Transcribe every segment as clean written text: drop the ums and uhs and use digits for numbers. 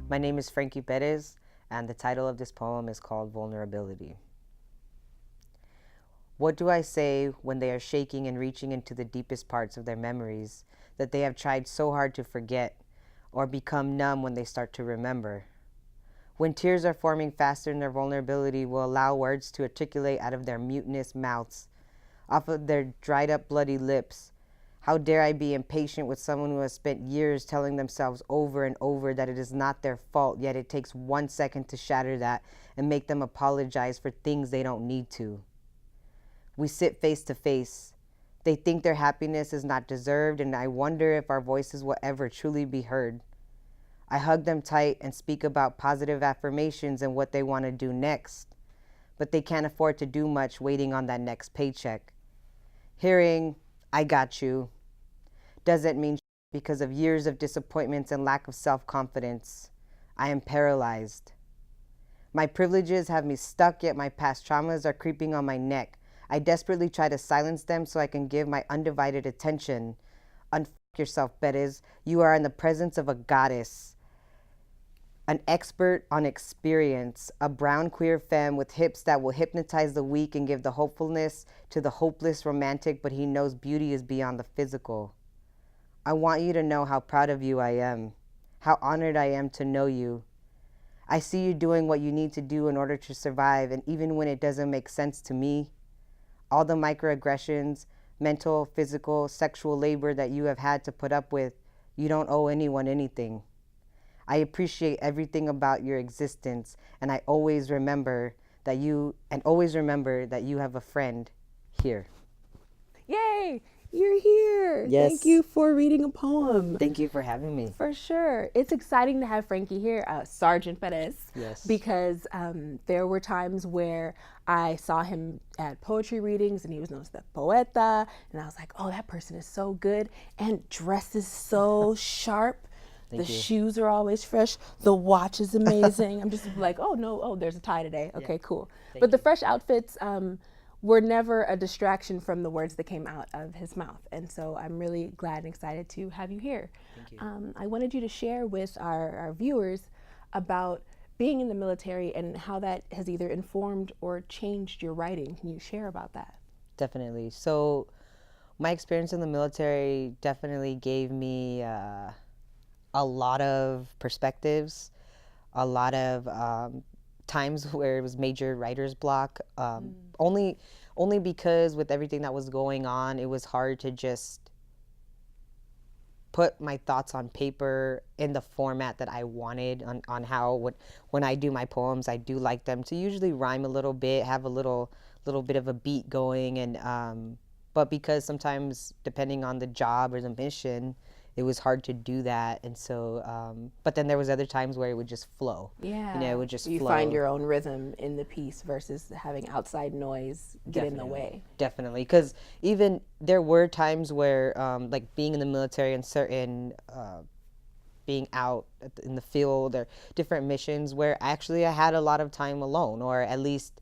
My name is Frankie Perez, and the title of this poem is called Vulnerability. What do I say when they are shaking and reaching into the deepest parts of their memories that they have tried so hard to forget, or become numb when they start to remember? When tears are forming faster and their vulnerability will allow words to articulate out of their mutinous mouths, off of their dried up bloody lips, how dare I be impatient with someone who has spent years telling themselves over and over that it is not their fault, yet it takes 1 second to shatter that and make them apologize for things they don't need to. We sit face to face. They think their happiness is not deserved, and I wonder if our voices will ever truly be heard. I hug them tight and speak about positive affirmations and what they want to do next, but they can't afford to do much waiting on that next paycheck. Hearing, "I got you," doesn't mean because of years of disappointments and lack of self-confidence. I am paralyzed. My privileges have me stuck, yet my past traumas are creeping on my neck. I desperately try to silence them so I can give my undivided attention. Unfuck yourself, Perez. You are in the presence of a goddess, an expert on experience, a brown queer femme with hips that will hypnotize the weak and give the hopefulness to the hopeless romantic, but he knows beauty is beyond the physical. I want you to know how proud of you I am, how honored I am to know you. I see you doing what you need to do in order to survive, and even when it doesn't make sense to me, all the microaggressions, mental, physical, sexual labor that you have had to put up with, you don't owe anyone anything. I appreciate everything about your existence, and I always remember that you have a friend here. Yay! You're here. Yes. Thank you for reading a poem. Thank you for having me. For sure. It's exciting to have Frankie here, Sgt Perez. Yes. Because there were times where I saw him at poetry readings and he was known as the poeta. And I was like, oh, that person is so good and dresses so sharp. Thank The you. shoes are always fresh. The watch is amazing. I'm just like, oh, no, oh, there's a tie today. Okay, cool. But the fresh outfits were never a distraction from the words that came out of his mouth. And so I'm really glad and excited to have you here. Thank you. I wanted you to share with our viewers about being in the military and how that has either informed or changed your writing. Can you share about that? Definitely. So my experience in the military definitely gave me a lot of perspectives, a lot of times where it was major writer's block, only because with everything that was going on, it was hard to just put my thoughts on paper in the format that I wanted on how when I do my poems, I do like them to usually rhyme a little bit, have a little bit of a beat going, and but because sometimes depending on the job or the mission, it was hard to do that. And so but then there was other times where it would just flow. Yeah. It would just you flow. Find your own rhythm in the piece versus having outside noise get in the way. Definitely, because even there were times where like being in the military and certain being out in the field or different missions where actually I had a lot of time alone, or at least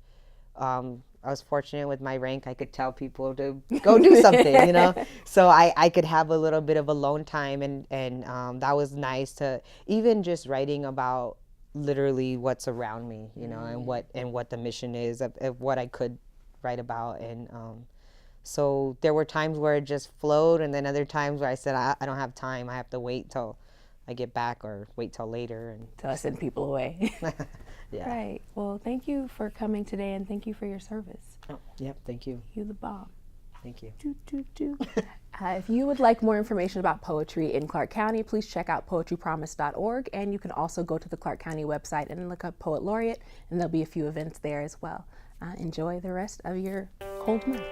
I was fortunate with my rank. I could tell people to go do something, so I could have a little bit of alone time, and that was nice to even just writing about literally what's around me, and what the mission is of what I could write about. And so there were times where it just flowed, and then other times where I said, I don't have time. I have to wait till I get back or wait till later. And till I send people away. Yeah. Right. Well, thank you for coming today, and thank you for your service. Oh, yep. Thank you. You the bomb. Thank you. If you would like more information about poetry in Clark County, please check out poetrypromise.org, and you can also go to the Clark County website and look up Poet Laureate, and there'll be a few events there as well. Enjoy the rest of your cold month.